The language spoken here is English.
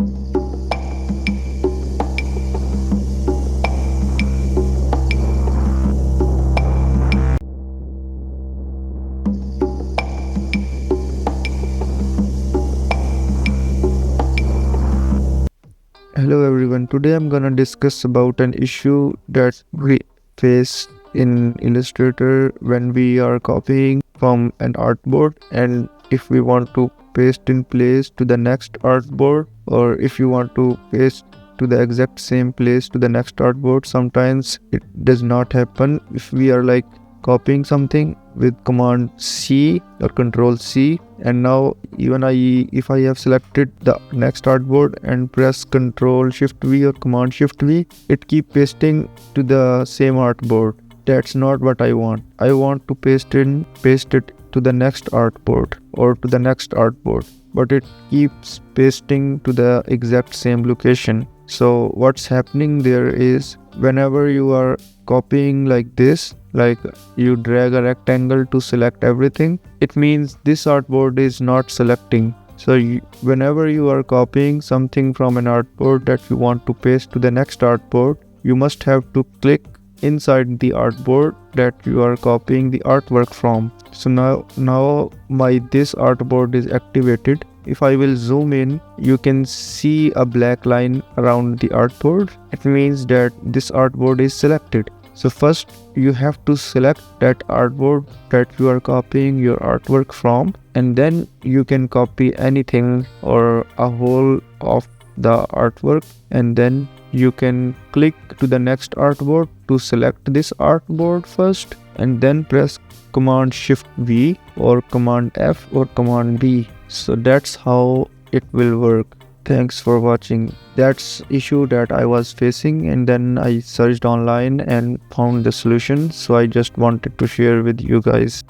Hello everyone, today I'm gonna discuss about an issue that we face in Illustrator when we are copying from an artboard, and if we want to paste in place to the next artboard, or if you want to paste to the exact same place to the next artboard, sometimes it does not happen if we are like copying something with command C or control C, and now if I have selected the next artboard and press control shift V or command shift V, it keep pasting to the same artboard. That's not what I want. I want to paste it to the next artboard or to the next artboard, but it keeps pasting to the exact same location. So what's happening there is, whenever you are copying like this, like you drag a rectangle to select everything, it means this artboard is not selecting. So whenever you are copying something from an artboard that you want to paste to the next artboard, you must have to click inside the artboard that you are copying the artwork from. So now this artboard is activated. If I will zoom in, you can see a black line around the artboard. It means that this artboard is selected. So first you have to select that artboard that you are copying your artwork from, and then you can copy anything or a whole of the artwork, and then you can click to the next artboard to select this artboard first, and then press command shift V or command F or command B. So that's how it will work. Thanks for watching. That's issue that I was facing, and then I searched online and found the solution, so I just wanted to share with you guys.